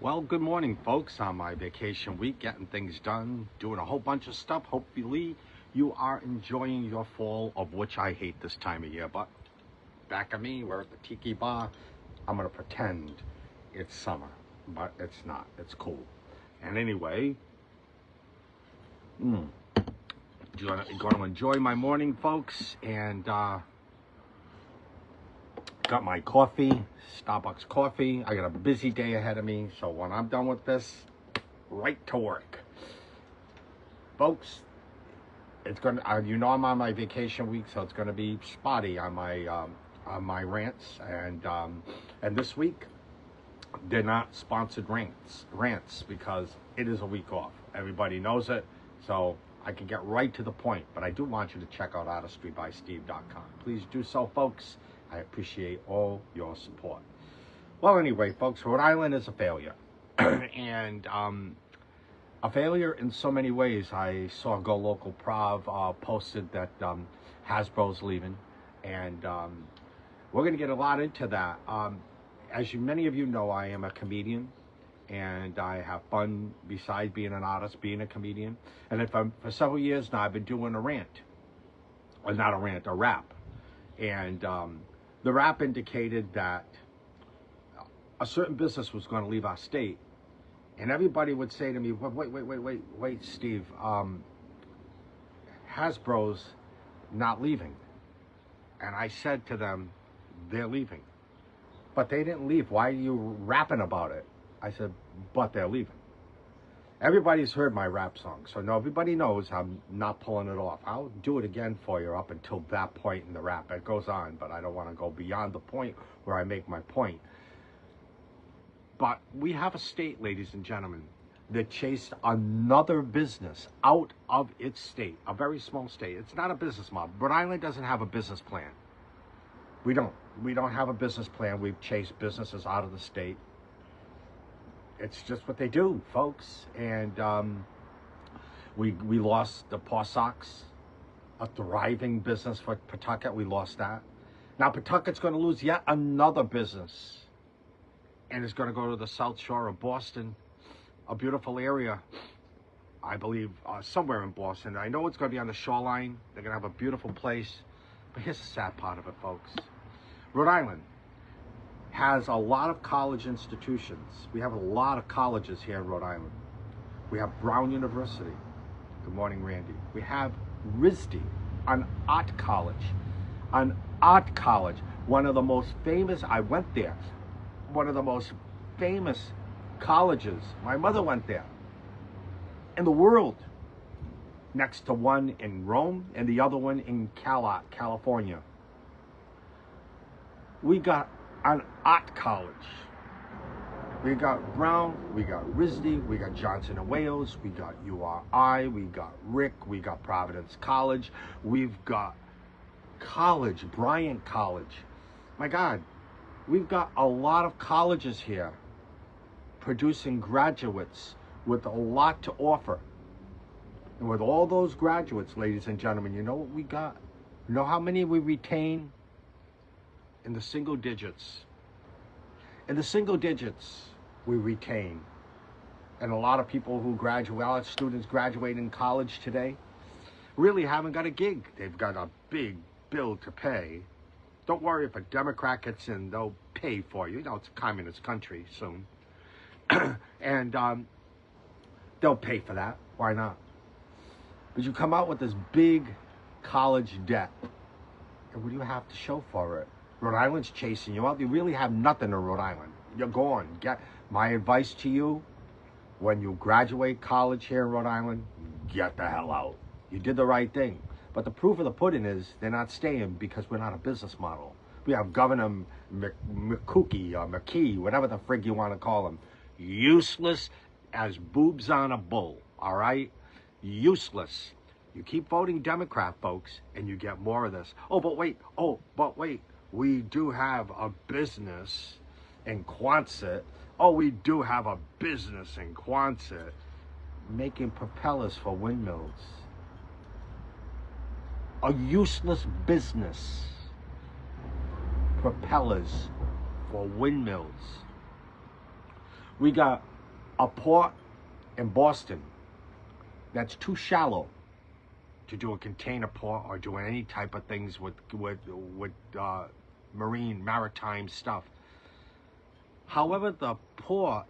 Well, good morning, folks. On my vacation week, getting things done, doing a whole bunch of stuff. Hopefully, you are enjoying your fall, of which I hate this time of year. But back at me, we're at the Tiki Bar. I'm going to pretend it's summer, but it's not. It's cool. And anyway, going to enjoy my morning, folks, and got my coffee, Starbucks coffee. I got a busy day ahead of me, so when I'm done with this, right to work. Folks, it's gonna, I'm on my vacation week, so it's gonna be spotty on my rants, and this week, they're not sponsored rants because it is a week off. Everybody knows it, so I can get right to the point, but I do want you to check out artistrybysteve.com. Please do so, folks. I appreciate all your support. Well, anyway, folks, Rhode Island is a failure. And a failure in so many ways. I saw Go Local Prav posted that Hasbro's leaving. And we're going to get a lot into that. As many of you know, I am a comedian. And I have fun besides being an artist, being a comedian. And for several years now, I've been doing a rant. Or not a rant, a rap. And the rap indicated that a certain business was going to leave our state. And everybody would say to me, wait, Steve, Hasbro's not leaving. And I said to them, they're leaving. But they didn't leave. Why are you rapping about it? I said, but they're leaving. Everybody's heard my rap song, so no, everybody knows I'm not pulling it off. I'll do it again for you up until that point in the rap. It goes on, but I don't want to go beyond the point where I make my point. But we have a state, ladies and gentlemen, that chased another business out of its state, a very small state. It's not a business model. Rhode Island doesn't have a business plan. We don't have a business plan. We've chased businesses out of the state. It's just what they do, folks. And we lost the Paw Sox, a thriving business for Pawtucket. We lost that. Now Pawtucket's going to lose yet another business. And it's going to go to the South Shore of Boston, a beautiful area, I believe, somewhere in Boston. I know it's going to be on the shoreline. They're going to have a beautiful place. But here's the sad part of it, folks. Rhode Island has a lot of college institutions. We have a lot of colleges here in Rhode Island. We have Brown University. Good morning, Randy. We have RISD, an art college. An art college. One of the most famous, I went there, one of the most famous colleges. My mother went there. In the world. Next to one in Rome and the other one in California. We got an art college. We got Brown, we got RISD, we got Johnson & Wales, we got URI, we got Rick, we got Providence College, we've got college, Bryant College. My God, we've got a lot of colleges here producing graduates with a lot to offer. And with all those graduates, ladies and gentlemen, you know what we got? You know how many we retain? In the single digits. In the single digits, we retain. And a lot of people who graduate, a lot of students graduating in college today, really haven't got a gig. They've got a big bill to pay. Don't worry, if a Democrat gets in, they'll pay for you. You know, it's a communist country soon. And they'll pay for that. Why not? But you come out with this big college debt. And what do you have to show for it? Rhode Island's chasing you out. You really have nothing in Rhode Island. You're gone. My advice to you, when you graduate college here in Rhode Island, get the hell out. You did the right thing. But the proof of the pudding is they're not staying because we're not a business model. We have Governor McCookie or McKee, whatever the frig you want to call him. Useless as boobs on a bull, all right? Useless. You keep voting Democrat, folks, and you get more of this. Oh, but wait. We do have a business in Quonset. Oh, we do have a business in Quonset making propellers for windmills. A useless business. Propellers for windmills. We got a port in Boston that's too shallow to do a container port or do any type of things with maritime stuff. However, the port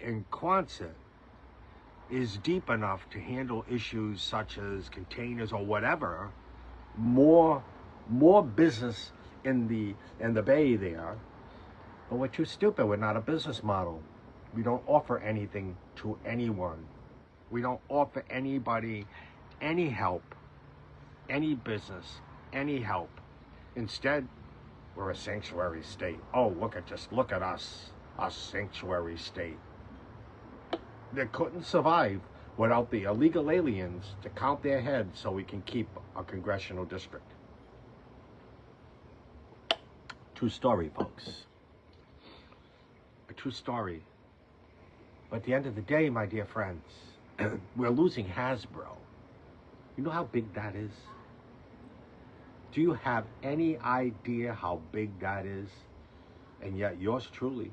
in Quonset is deep enough to handle issues such as containers or whatever, more business in the bay there. But we're too stupid. We're not a business model. We don't offer anything to anyone. We don't offer anybody any help, any business, any help. Instead, we're a sanctuary state. Oh, look at us, a sanctuary state. They couldn't survive without the illegal aliens to count their heads so we can keep a congressional district. True story, folks. A true story. But at the end of the day, my dear friends, we're losing Hasbro. You know how big that is? Do you have any idea how big that is? And yet yours truly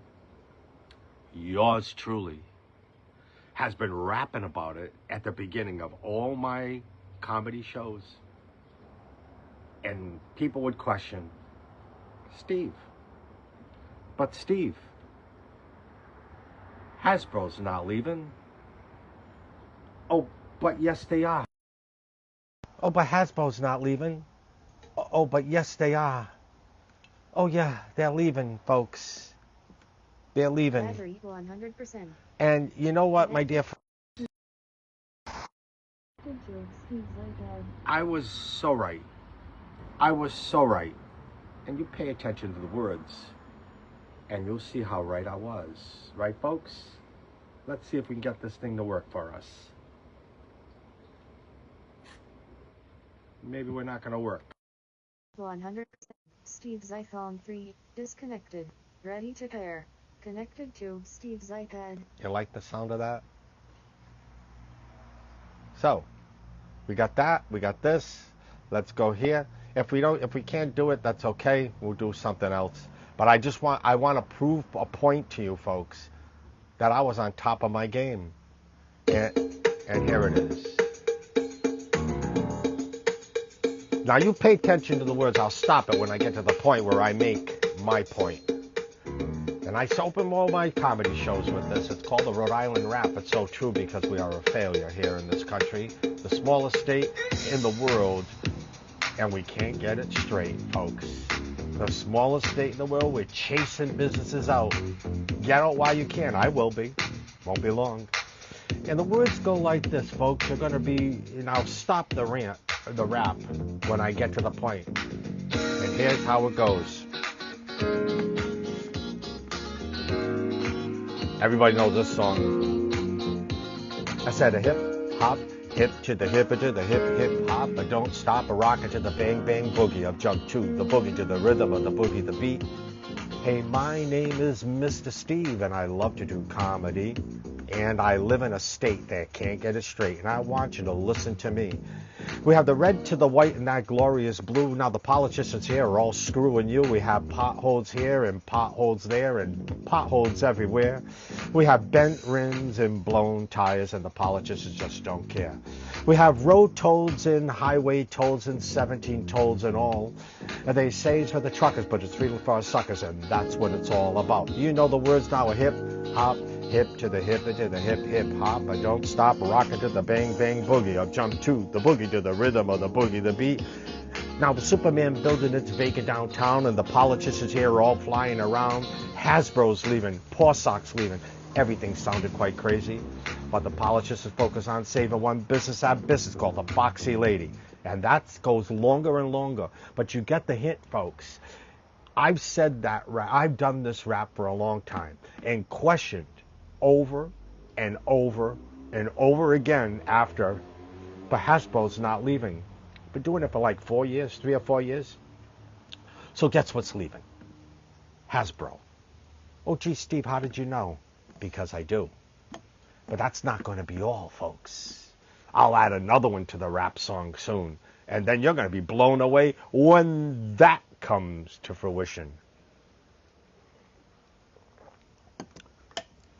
has been rapping about it at the beginning of all my comedy shows. And people would question, Steve, Hasbro's not leaving. Oh, but yes they are. Oh, but Hasbro's not leaving. Oh, but yes they are. Oh yeah, they're leaving, folks. They're leaving. Battery 100%. And you know what, my dear friend? I was so right. And you pay attention to the words, and you'll see how right I was. Right, folks? Let's see if we can get this thing to work for us. Maybe we're not going to work. 100%. Steve's iPhone 3, disconnected. Ready to pair. Connected to Steve's iPad. You like the sound of that? So, we got that, we got this. Let's go here. If we can't do it, that's okay. We'll do something else. But I want to prove a point to you folks that I was on top of my game. And here it is. Now you pay attention to the words. I'll stop it when I get to the point where I make my point. And I open all my comedy shows with this. It's called the Rhode Island Rap. It's so true because we are a failure here in this country. The smallest state in the world. And we can't get it straight, folks. The smallest state in the world. We're chasing businesses out. Get out while you can. I will be. Won't be long. And the words go like this, folks. They're going to be, I'll stop the rap when I get to the point. And here's how it goes. Everybody knows this song. I said a hip hop, hip to the hip hip hop, but don't stop a rockin' to the bang bang boogie. I've jumped to the boogie to the rhythm of the boogie the beat. Hey, my name is Mr. Steve, and I love to do comedy. And I live in a state that can't get it straight, and I want you to listen to me. We have the red to the white and that glorious blue. Now the politicians here are all screwing you. We have potholes here and potholes there and potholes everywhere. We have bent rims and blown tires, and the politicians just don't care. We have road tolls and highway tolls and 17 tolls and all. And they say it's for the truckers, but it's really for our suckers, and that's what it's all about. You know the words now, a hip hop. Hip to the hip hip hop. I don't stop rockin' to the bang bang boogie. I've jumped to the boogie to the rhythm of the boogie the beat. Now the Superman building it's vacant downtown, and the politicians here are all flying around. Hasbro's leaving, Porsock's leaving. Everything sounded quite crazy, but the politicians focus on saving one business, that business called the Foxy Lady, and that goes longer and longer. But you get the hint, folks. I've said that I've done this rap for a long time and questioned over and over and over again after, but Hasbro's not leaving. Been doing it for like 4 years, 3 or 4 years. So guess what's leaving? Hasbro. Oh, gee, Steve, how did you know? Because I do. But that's not going to be all, folks. I'll add another one to the rap song soon, and then you're going to be blown away when that comes to fruition.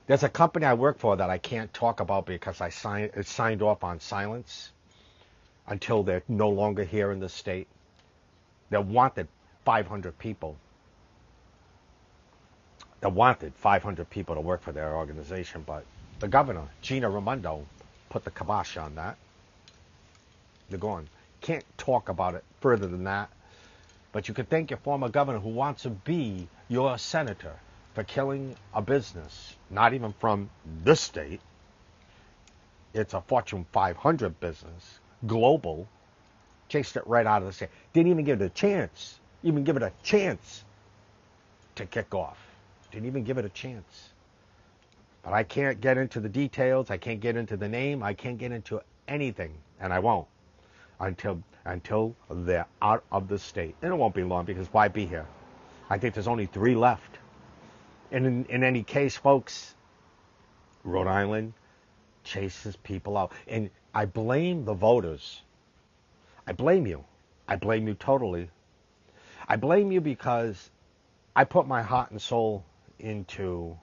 There's a company I work for that I can't talk about because it's signed off on silence until they're no longer here in the state. They wanted 500 people. They wanted 500 people to work for their organization, but the governor, Gina Raimondo, put the kibosh on that. They're gone. Can't talk about it further than that. But you can thank your former governor who wants to be your senator for killing a business, not even from this state. It's a Fortune 500 business, global. Chased it right out of the state. Didn't even give it a chance. Even give it a chance to kick off. Didn't even give it a chance. But I can't get into the details. I can't get into the name. I can't get into anything. And I won't until they're out of the state. And it won't be long because why be here? I think there's only 3 left. And in any case, folks, Rhode Island chases people out. And I blame the voters. I blame you. I blame you totally. I blame you because I put my heart and soul into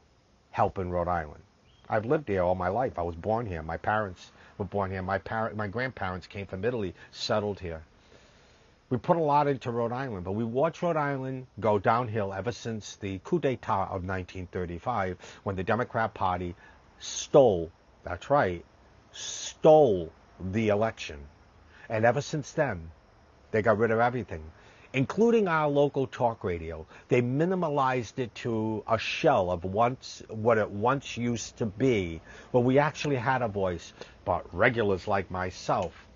helping Rhode Island. I've lived here all my life. I was born here. My parents were born here. My grandparents came from Italy, settled here. We put a lot into Rhode Island, but we watched Rhode Island go downhill ever since the coup d'etat of 1935, when the Democrat Party stole, that's right, stole the election. And ever since then, they got rid of everything, including our local talk radio. They minimalized it to a shell of what it once used to be, where we actually had a voice. But regulars like myself,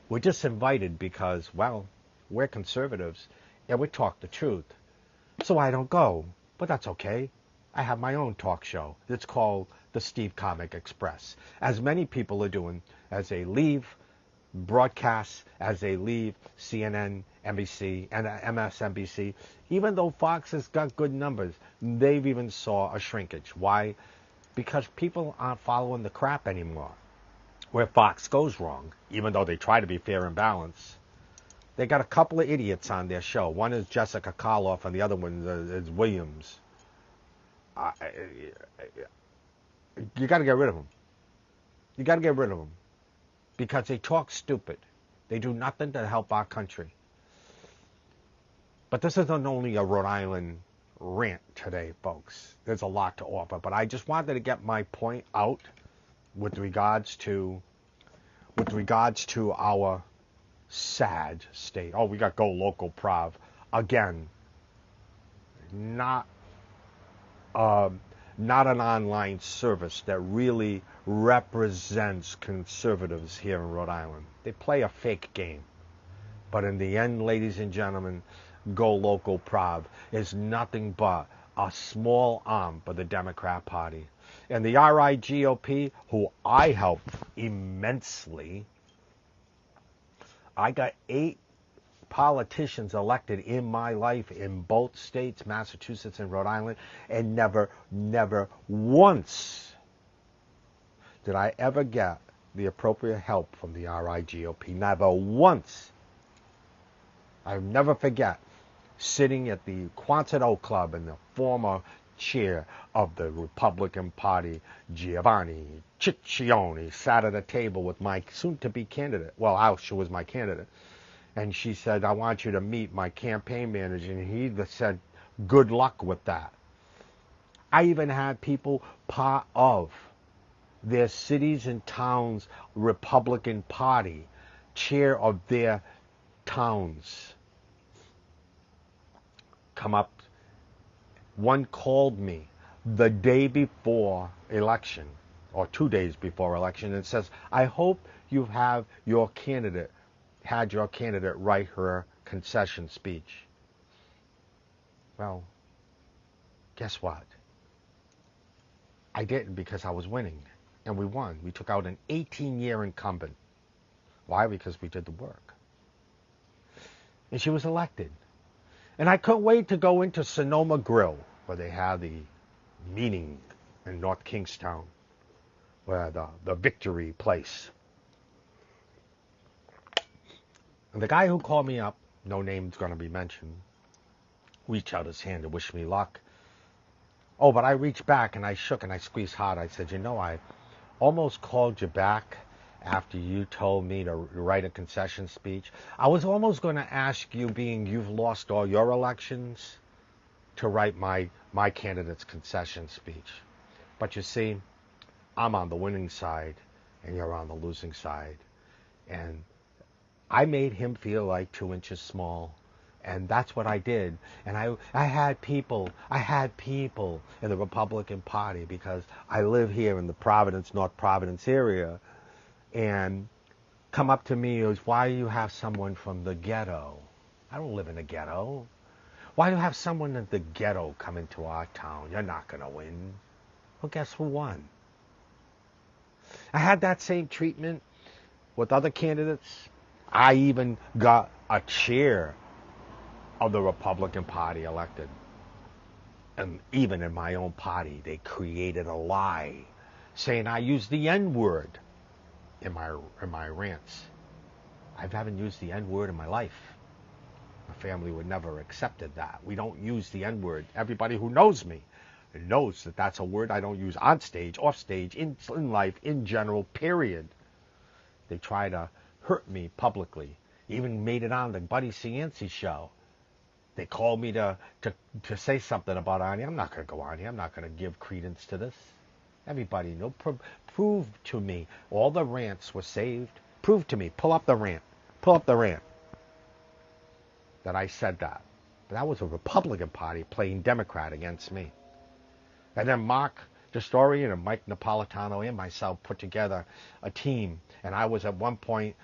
we're just invited because, well, we're conservatives and we talk the truth. So I don't go, but that's okay. I have my own talk show. It's called the Steve Comic Express. As many people are doing as they leave broadcasts, as they leave CNN, NBC, and MSNBC. Even though Fox has got good numbers, they've even saw a shrinkage. Why? Because people aren't following the crap anymore. Where Fox goes wrong, even though they try to be fair and balanced, they got a couple of idiots on their show. One is Jessica Karloff, and the other one is Williams. You got to get rid of them. You got to get rid of them. Because they talk stupid. They do nothing to help our country. But this isn't only a Rhode Island rant today, folks. There's a lot to offer. But I just wanted to get my point out with regards to our sad state. Oh, we got Go Local Prov. Again, not an online service that really represents conservatives here in Rhode Island. They play a fake game. But in the end, ladies and gentlemen, Go Local Prov is nothing but a small arm for the Democrat Party. And the RIGOP, who I helped immensely, I got 8 politicians elected in my life in both states, Massachusetts and Rhode Island, and never once did I ever get the appropriate help from the RIGOP. Never once. I'll never forget sitting at the Quonset Oak Club and the former chair of the Republican Party, Giovanni Ciccione, sat at a table with my soon-to-be candidate. Well, she was my candidate. And she said, I want you to meet my campaign manager. And he said, good luck with that. I even had people part of their cities and towns Republican Party, chair of their towns, come up. One called me the day before election, or 2 days before election, and says, I hope you have your candidate write her concession speech. Well, guess what? I didn't, because I was winning, and we won. We took out an 18-year incumbent. Why? Because we did the work. And she was elected. And I couldn't wait to go into Sonoma Grill, where they had the meeting in North Kingstown, where the victory place. And the guy who called me up, no name's going to be mentioned, reached out his hand to wish me luck. Oh, but I reached back and I shook and I squeezed hard. I said, I almost called you back after you told me to write a concession speech. I was almost going to ask you, being you've lost all your elections, to write my candidate's concession speech. But you see, I'm on the winning side and you're on the losing side. And I made him feel like 2 inches small. And that's what I did. And I had people in the Republican Party, because I live here in the Providence, North Providence area, and come up to me as, why do you have someone from the ghetto? I don't live in a ghetto. Why do you have someone in the ghetto come into our town? You're not going to win. Well, guess who won? I had that same treatment with other candidates. I even got a chair of the Republican Party elected. And even in my own party, they created a lie saying I used the N-word in my rants. I haven't used the N-word in my life. My family would never have accepted that. We don't use the N-word. Everybody who knows me knows that that's a word I don't use on stage, off stage, in life, in general, period. They try to hurt me publicly. Even made it on the Buddy Cianci show. They called me to say something about Arnie. I'm not going to go on here. I'm not going to give credence to this. Everybody know. Prove to me. All the rants were saved. Prove to me. Pull up the rant. Pull up the rant that I said that. But that was a Republican Party playing Democrat against me. And then Mark Destorian and Mike Napolitano and myself put together a team. And I was at one point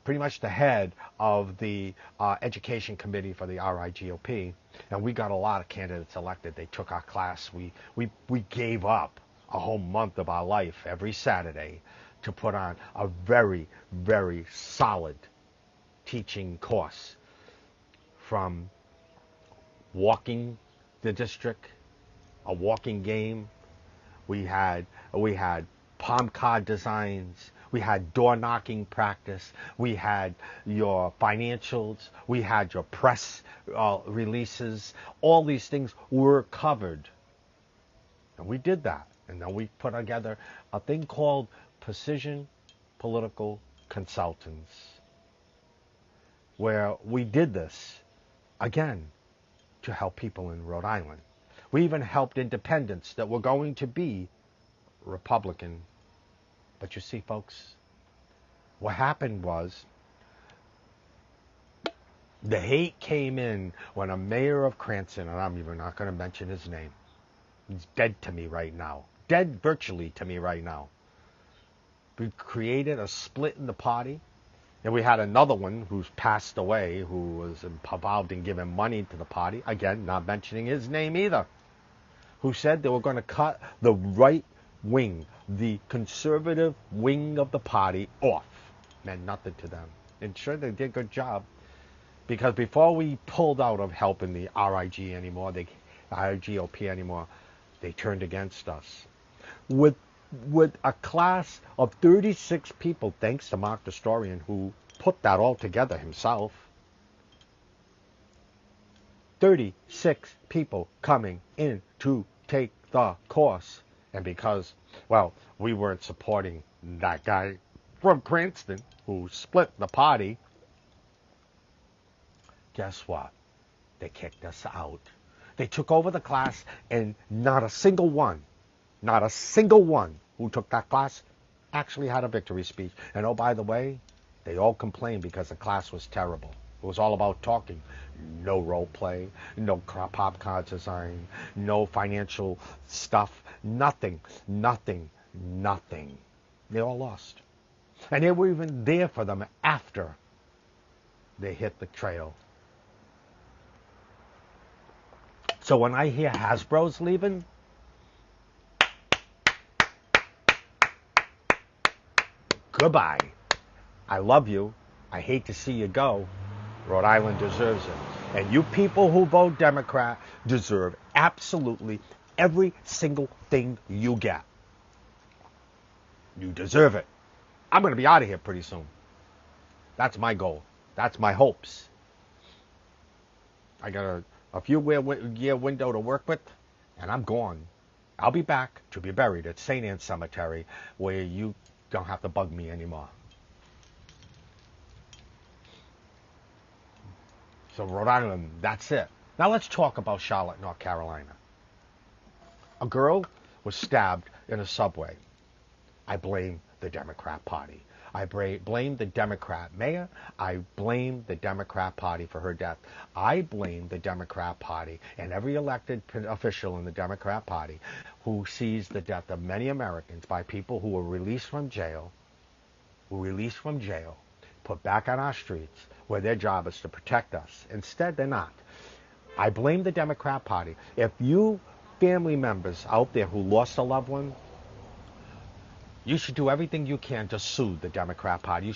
pretty much the head of the education committee for the RIGOP. And we got a lot of candidates elected. They took our class. We gave up a whole month of our life every Saturday to put on a very, very solid teaching course, from walking the district, a walking game. We had palm card designs. We had door knocking practice. We had your financials. We had your press releases. All these things were covered. And we did that. And then we put together a thing called Precision Political Consultants, where we did this, again, to help people in Rhode Island. We even helped independents that were going to be Republican. But you see, folks, what happened was the hate came in when a mayor of Cranston, and I'm even not going to mention his name, he's dead to me right now, dead virtually to me right now. We created a split in the party. And we had another one who's passed away, who was involved in giving money to the party. Again, not mentioning his name either. Who said they were going to cut the right wing, the conservative wing of the party, off. Meant nothing to them. And sure, they did a good job. Because before we pulled out of helping the RIGOP anymore, they turned against us. With a class of 36 people, thanks to Mark Destorian, who put that all together himself. 36 people coming in to take the course. And because, well, we weren't supporting that guy from Cranston who split the party, guess what? They kicked us out. They took over the class, and not a single one who took that class actually had a victory speech. And oh, by the way, they all complained because the class was terrible. It was all about talking. No role play, no pop card design, no financial stuff, nothing. They all lost. And they were even there for them after they hit the trail. So when I hear Hasbro's leaving, goodbye. I love you. I hate to see you go. Rhode Island deserves it. And you people who vote Democrat deserve absolutely every single thing you get. You deserve it. I'm going to be out of here pretty soon. That's my goal. That's my hopes. I got a few year window to work with, and I'm gone. I'll be back to be buried at St. Anne's Cemetery, where you don't have to bug me anymore. So Rhode Island, that's it. Now let's talk about Charlotte, North Carolina. A girl was stabbed in a subway. I blame the Democrat Party. I blame the Democrat mayor. I blame the Democrat Party for her death. I blame the Democrat Party and every elected official in the Democrat Party who sees the death of many Americans by people who were released from jail, put back on our streets, where their job is to protect us. Instead, they're not. I blame the Democrat Party. If you family members out there who lost a loved one, you should do everything you can to sue the Democrat Party.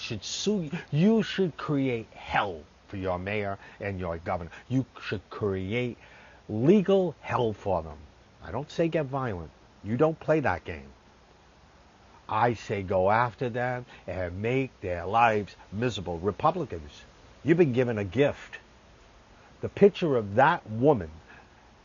You should create hell for your mayor and your governor. You should create legal hell for them. I don't say get violent. You don't play that game. I say go after them and make their lives miserable. Republicans, you've been given a gift. The picture of that woman,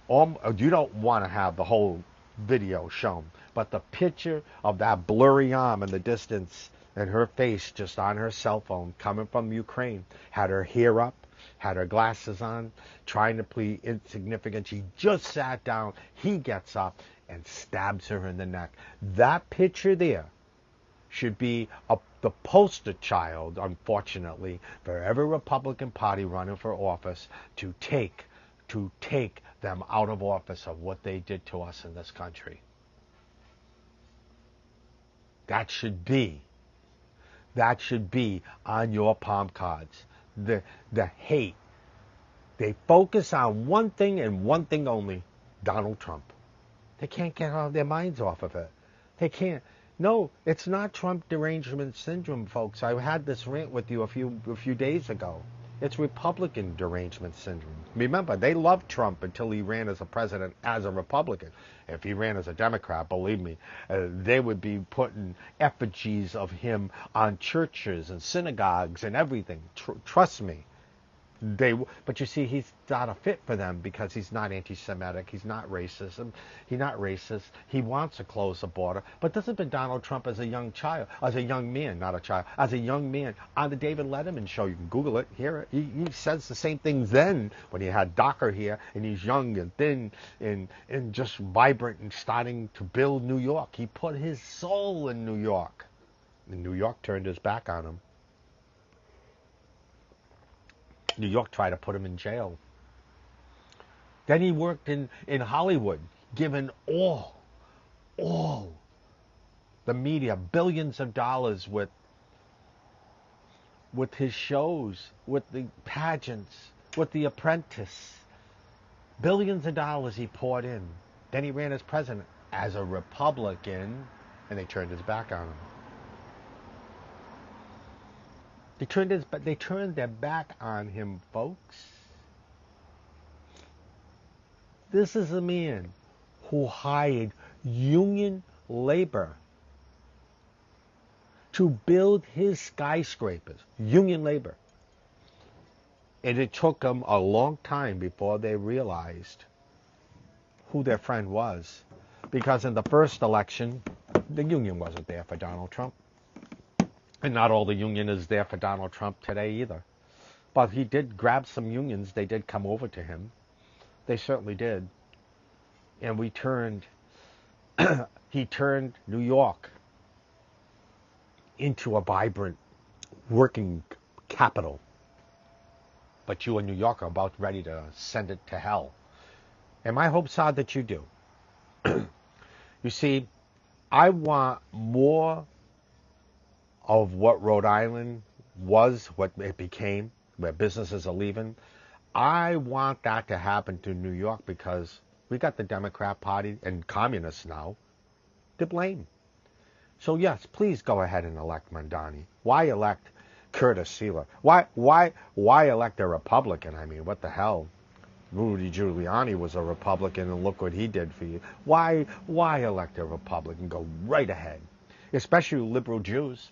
you don't want to have the whole video shown, but the picture of that blurry arm in the distance and her face just on her cell phone coming from Ukraine, had her hair up, had her glasses on, trying to play insignificant. She just sat down. He gets up and stabs her in the neck. That picture there should be the poster child, unfortunately, for every Republican Party running for office to take them out of office of what they did to us in this country. That should be on your palm cards. The hate. They focus on one thing and one thing only, Donald Trump. They can't get their minds off of it. They can't. No, it's not Trump derangement syndrome, folks. I had this rant with you a few days ago. It's Republican derangement syndrome. Remember, they loved Trump until he ran as a president as a Republican. If he ran as a Democrat, believe me, they would be putting effigies of him on churches and synagogues and everything. Trust me. But you see, he's not a fit for them because he's not anti-Semitic. He's not racist. He wants to close the border. But this has been Donald Trump as a young man, not a child, as a young man on the David Letterman show. You can Google it, hear it. He says the same things then when he had Docker here, and he's young and thin and just vibrant and starting to build New York. He put his soul in New York. And New York turned his back on him. New York tried to put him in jail. Then he worked in Hollywood, given all the media billions of dollars with his shows, with the pageants, with The Apprentice. Billions of dollars he poured in. Then he ran as president as a Republican, and they turned his back on him. They turned their back on him, folks. This is a man who hired union labor to build his skyscrapers. Union labor. And it took them a long time before they realized who their friend was. Because in the first election, the union wasn't there for Donald Trump. And not all the union is there for Donald Trump today either. But he did grab some unions. They did come over to him. They certainly did. And he turned New York into a vibrant working capital. But you in New York are about ready to send it to hell. And my hopes are that you do. You see, I want more of what Rhode Island was, what it became, where businesses are leaving. I want that to happen to New York because we got the Democrat Party and communists now to blame. So yes, please go ahead and elect Mandani. Why elect Curtis Seeler? Why elect a Republican? I mean, what the hell? Rudy Giuliani was a Republican, and look what he did for you. Why elect a Republican? Go right ahead, especially liberal Jews.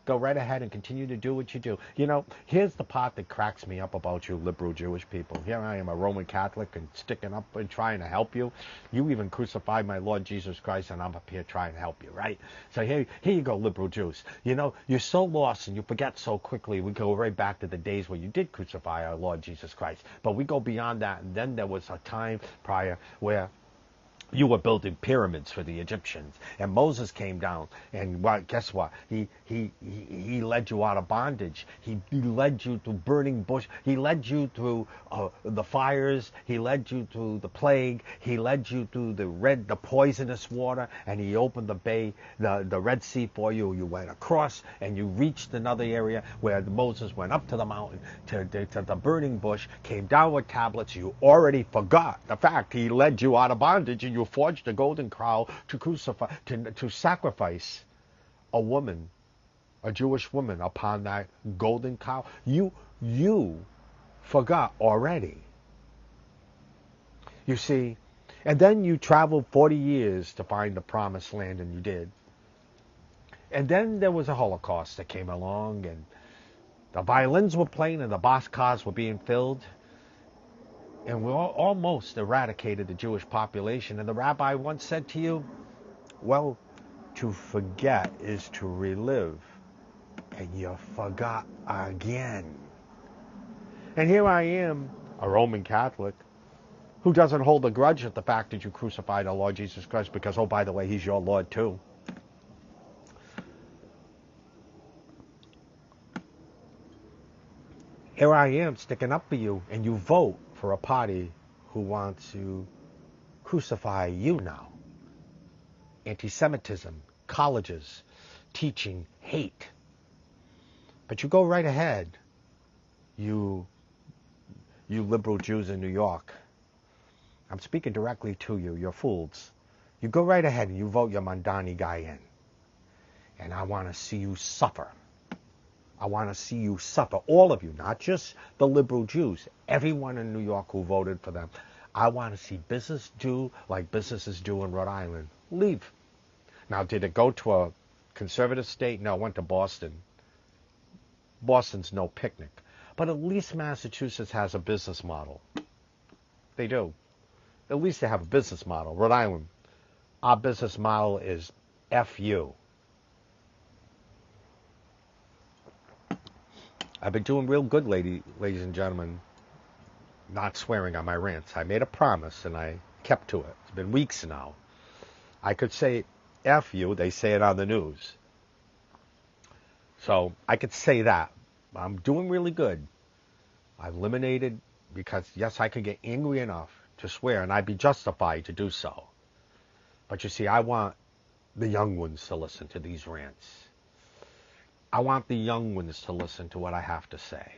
Go right ahead and continue to do what you do. You know, here's the part that cracks me up about you liberal Jewish people. Here I am, a Roman Catholic, and sticking up and trying to help you. You even crucified my Lord Jesus Christ, and I'm up here trying to help you, right? So here you go, liberal Jews. You know, you're so lost and you forget so quickly. We go right back to the days where you did crucify our Lord Jesus Christ. But we go beyond that, and then there was a time prior where you were building pyramids for the Egyptians, and Moses came down, and guess what? He led you out of bondage. He led you through burning bush. He led you through the fires. He led you through the plague. He led you through the poisonous water, and he opened the Red Sea for you. You went across, and you reached another area where Moses went up to the mountain to the burning bush, came down with tablets. You already forgot the fact he led you out of bondage, and you forged a golden cow to sacrifice a woman, a Jewish woman, upon that golden cow. You forgot already. You see, and then you traveled 40 years to find the promised land, and you did. And then there was a Holocaust that came along, and the violins were playing and the boxcars were being filled. And we almost eradicated the Jewish population. And the rabbi once said to you, well, to forget is to relive. And you forgot again. And here I am, a Roman Catholic, who doesn't hold a grudge at the fact that you crucified our Lord Jesus Christ, because, oh, by the way, he's your Lord too. Here I am sticking up for you, and you vote for a party who wants to crucify you now. Anti-Semitism, colleges, teaching hate. But you go right ahead, you liberal Jews in New York. I'm speaking directly to you, you're fools. You go right ahead and you vote your Mandani guy in. And I want to see you suffer. I want to see you suffer, all of you, not just the liberal Jews, everyone in New York who voted for them. I want to see business do like businesses do in Rhode Island. Leave. Now, did it go to a conservative state? No, it went to Boston. Boston's no picnic. But at least Massachusetts has a business model. They do. At least they have a business model. Rhode Island, our business model is F you. I've been doing real good, ladies and gentlemen, not swearing on my rants. I made a promise, and I kept to it. It's been weeks now. I could say F you. They say it on the news. So I could say that. I'm doing really good. I've eliminated, because, yes, I could get angry enough to swear, and I'd be justified to do so. But you see, I want the young ones to listen to these rants. I want the young ones to listen to what I have to say,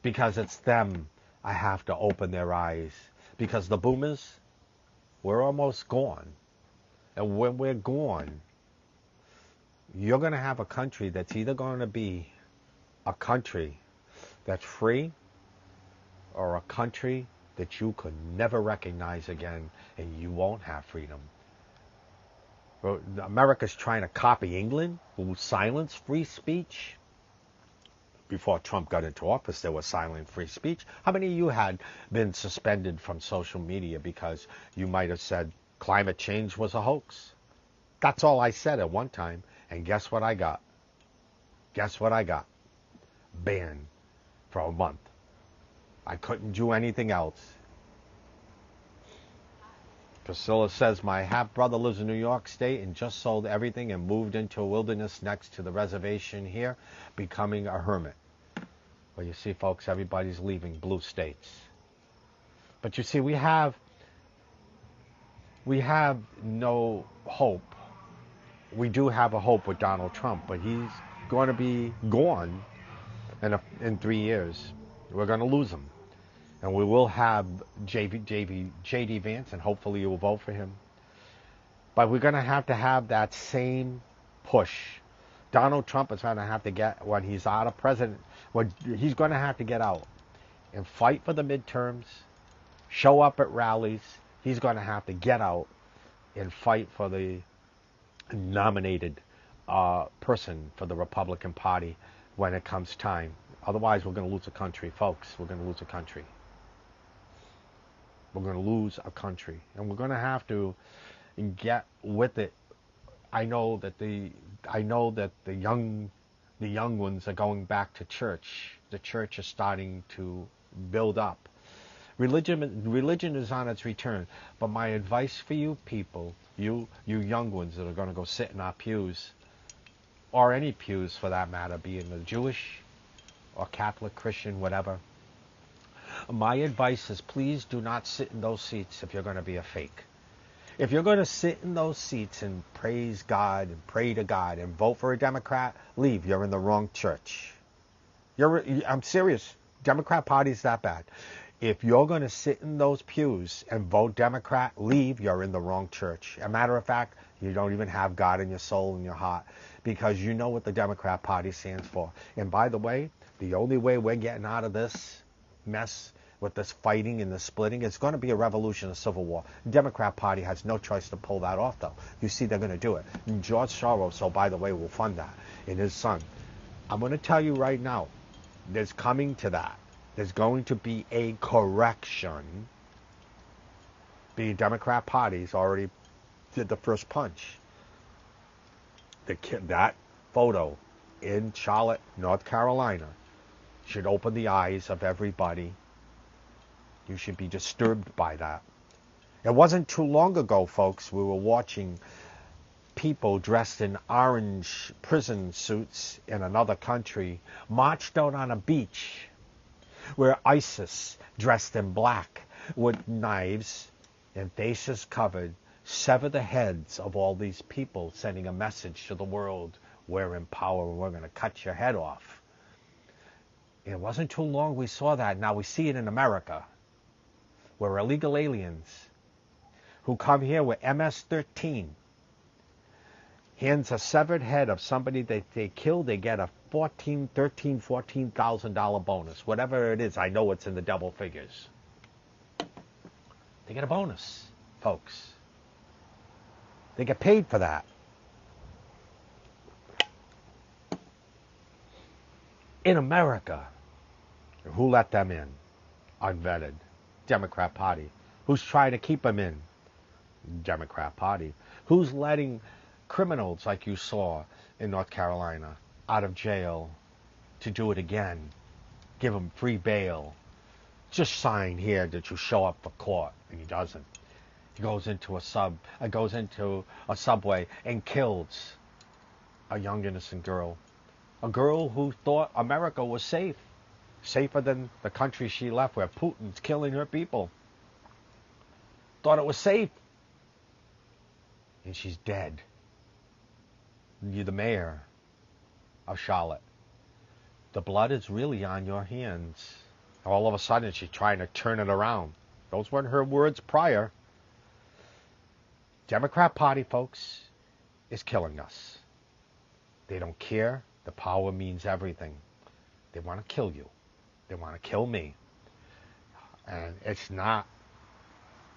because it's them I have to open their eyes, because the boomers, we're almost gone. And when we're gone, you're going to have a country that's either going to be a country that's free or a country that you could never recognize again, and you won't have freedom. America's trying to copy England, who silenced free speech. Before Trump got into office, there was silent free speech. How many of you had been suspended from social media because you might have said climate change was a hoax? That's all I said at one time. And guess what I got? Guess what I got? Banned for a month. I couldn't do anything else. Priscilla says, my half-brother lives in New York State and just sold everything and moved into a wilderness next to the reservation here, becoming a hermit. Well, you see, folks, everybody's leaving blue states. But you see, we have no hope. We do have a hope with Donald Trump, but he's going to be gone in 3 years. We're going to lose him. And we will have J.D. Vance, and hopefully you will vote for him. But we're going to have that same push. Donald Trump is going to have to get, when he's out of president, he's going to have to get out and fight for the midterms, show up at rallies. He's going to have to get out and fight for the nominated person for the Republican Party when it comes time. Otherwise, we're going to lose a country, folks. We're going to lose a country. We're going to lose a country, and we're going to have to get with it. I know that the young ones are going back to church. The church is starting to build up. Religion is on its return. But my advice for you people, you young ones that are going to go sit in our pews, or any pews for that matter, being the Jewish or Catholic, Christian, whatever. My advice is please do not sit in those seats if you're going to be a fake. If you're going to sit in those seats and praise God and pray to God and vote for a Democrat, leave. You're in the wrong church. I'm serious. Democrat Party's that bad. If you're going to sit in those pews and vote Democrat, leave. You're in the wrong church. As a matter of fact, you don't even have God in your soul and your heart, because you know what the Democrat Party stands for. And by the way, the only way we're getting out of this mess with this fighting and the splitting, it's going to be a revolution, a civil war. The Democrat Party has no choice to pull that off, though. You see, they're going to do it. And George Soros, oh, by the way, will fund that, and his son. I'm going to tell you right now, there's coming to that. There's going to be a correction. The Democrat Party's already did the first punch. That photo in Charlotte, North Carolina, should open the eyes of everybody. You should be disturbed by that. It wasn't too long ago, folks, we were watching people dressed in orange prison suits in another country marched out on a beach where ISIS, dressed in black with knives and faces covered, sever the heads of all these people, sending a message to the world, we're in power and we're going to cut your head off. It wasn't too long we saw that. Now we see it in America, where illegal aliens who come here with MS-13, hands a severed head of somebody that they kill, they get a $14,000 bonus. Whatever it is, I know it's in the double figures. They get a bonus, folks. They get paid for that. In America, who let them in? Unvetted. Democrat Party. Who's trying to keep them in? Democrat Party. Who's letting criminals like you saw in North Carolina out of jail to do it again? Give them free bail. Just sign here that you show up for court, and he doesn't. He goes into a subway and kills a young innocent girl. A girl who thought America was safe. Safer than the country she left where Putin's killing her people. Thought it was safe. And she's dead. You're the mayor of Charlotte. The blood is really on your hands. All of a sudden she's trying to turn it around. Those weren't her words prior. Democrat Party, folks, is killing us. They don't care. The power means everything. They want to kill you. They want to kill me. And it's not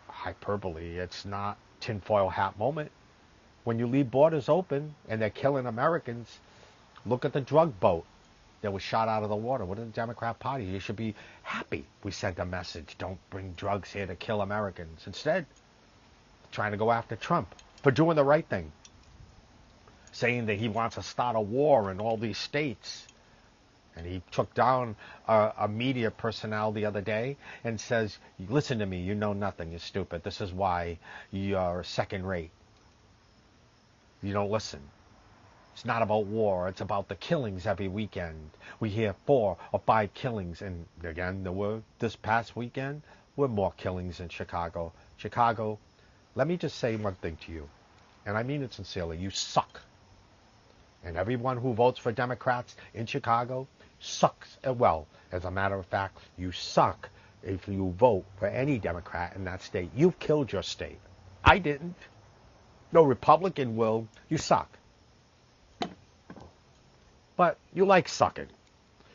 hyperbole. It's not tinfoil hat moment. When you leave borders open and they're killing Americans, look at the drug boat that was shot out of the water. What is the Democrat Party? You should be happy we sent a message. Don't bring drugs here to kill Americans. Instead, trying to go after Trump for doing the right thing. Saying that he wants to start a war in all these states. And he took down a media personnel the other day and says, listen to me, you know nothing, you're stupid. This is why you're second rate. You don't listen. It's not about war. It's about the killings every weekend. We hear 4 or 5 killings. And again, there were this past weekend, were more killings in Chicago. Chicago, let me just say one thing to you. And I mean it sincerely. You suck. And everyone who votes for Democrats in Chicago sucks. Well, as a matter of fact, you suck if you vote for any Democrat in that state. You've killed your state. I didn't. No Republican will. You suck. But you like sucking.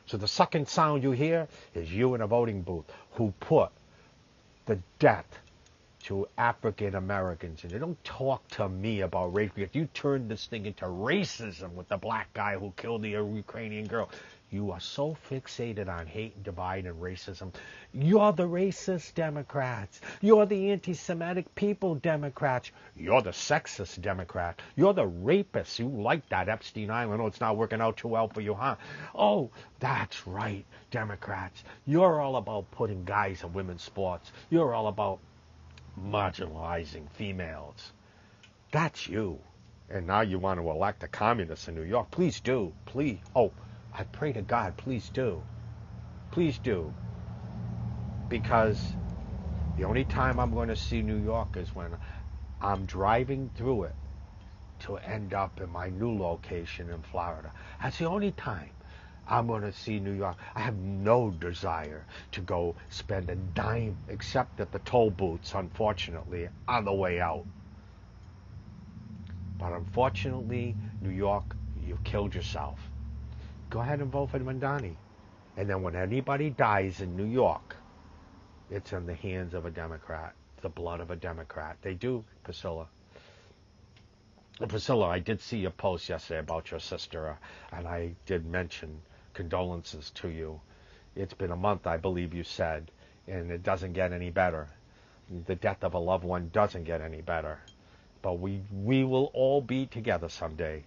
So the sucking sound you hear is you in a voting booth who put the death to African Americans, and they don't talk to me about race. If you turn this thing into racism with the black guy who killed the Ukrainian girl, you are so fixated on hate and divide and racism. You're the racist Democrats. You're the anti-Semitic people Democrats. You're the sexist Democrat. You're the rapists. You like that Epstein Island. Oh, it's not working out too well for you, huh? Oh, that's right, Democrats. You're all about putting guys in women's sports. You're all about marginalizing females. That's you. And now you want to elect a communist in New York. Please do. Please. Oh, I pray to God, please do. Please do. Because the only time I'm going to see New York is when I'm driving through it to end up in my new location in Florida. That's the only time I'm going to see New York. I have no desire to go spend a dime except at the toll booths, unfortunately, on the way out. But unfortunately, New York, you killed yourself. Go ahead and vote for Mandani. And then when anybody dies in New York, it's in the hands of a Democrat, the blood of a Democrat. They do, Priscilla. Priscilla, I did see your post yesterday about your sister, and I did mention condolences to you. It's been a month, I believe you said, and it doesn't get any better. The death of a loved one doesn't get any better. But we will all be together someday.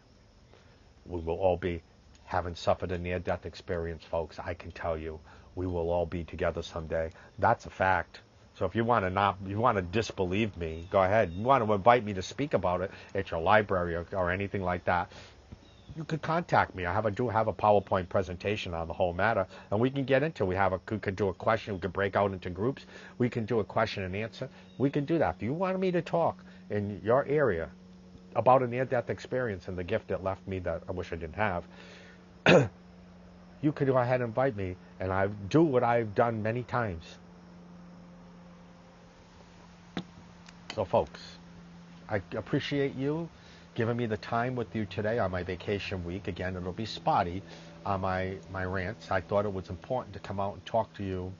We will all be. Having suffered a near-death experience, folks, I can tell you, we will all be together someday. That's a fact. So if you want to disbelieve me, go ahead. You want to invite me to speak about it at your library or anything like that, you could contact me. I do have a PowerPoint presentation on the whole matter, and we can get into it. We could do a question. We could break out into groups. We can do a question and answer. We can do that. If you wanted me to talk in your area about a near-death experience and the gift it left me that I wish I didn't have, you could go ahead and invite me, and I do what I've done many times. So, folks, I appreciate you giving me the time with you today on my vacation week. Again, it'll be spotty on my rants. I thought it was important to come out and talk to you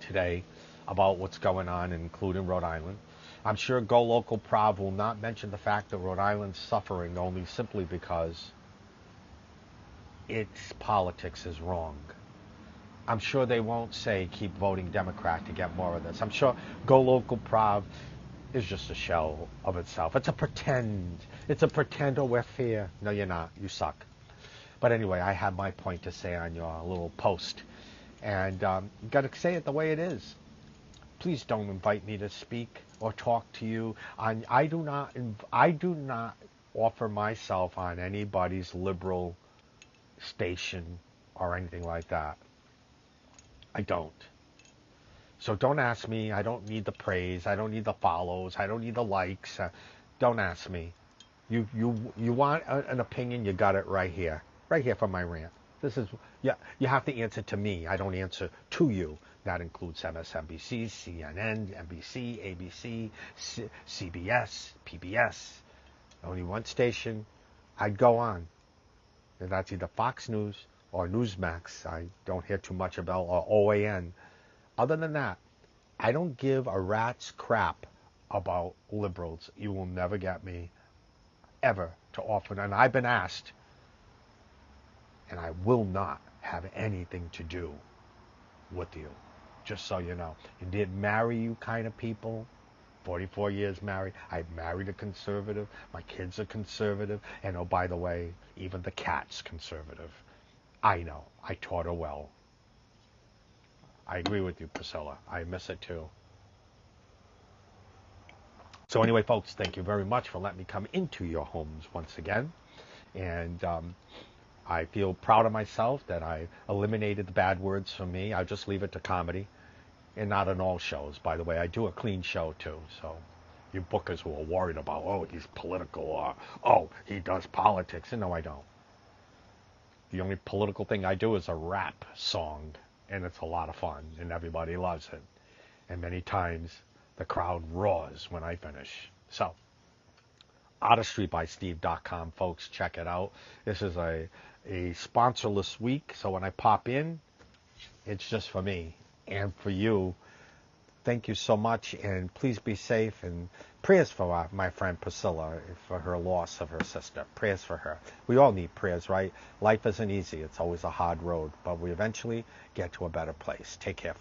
today about what's going on, including Rhode Island. I'm sure Go Local Prov will not mention the fact that Rhode Island's suffering only simply because its politics is wrong. I'm sure they won't say keep voting Democrat to get more of this. I'm sure Go Local Prov is just a shell of itself. It's a pretend. It's a pretend, oh, we're fair. No, you're not. You suck. But anyway, I have my point to say on your little post. And you got to say it the way it is. Please don't invite me to speak or talk to you. I do not offer myself on anybody's liberal station or anything like that. I don't. So don't ask me. I don't need the praise. I don't need the follows. I don't need the likes. Don't ask me. You want an opinion? You got it right here for my rant. This is you have to answer to me. I don't answer to you. That includes MSNBC, CNN, NBC, ABC, CBS, PBS. Only one station I'd go on. And that's either Fox News or Newsmax. I don't hear too much about, or OAN. Other than that, I don't give a rat's crap about liberals. You will never get me ever to offer. And I've been asked, and I will not have anything to do with you. Just so you know. You did marry you kind of people. 44 years married. I married a conservative. My kids are conservative. And oh, by the way, even the cat's conservative. I know. I taught her well. I agree with you, Priscilla. I miss it too. So anyway, folks, thank you very much for letting me come into your homes once again. And I feel proud of myself that I eliminated the bad words from me. I'll just leave it to comedy. And not on all shows, by the way. I do a clean show, too. So you bookers who are worried about, oh, he's political, or, oh, he does politics. And no, I don't. The only political thing I do is a rap song. And it's a lot of fun. And everybody loves it. And many times the crowd roars when I finish. So, OutofStreetBySteve.com, folks. Check it out. This is a sponsorless week. So when I pop in, it's just for me. And for you, Thank you so much, and please be safe, and prayers for my friend Priscilla for her loss of her sister. Prayers for her. We all need prayers, right? Life isn't easy. It's always a hard road, but we eventually get to a better place. Take care.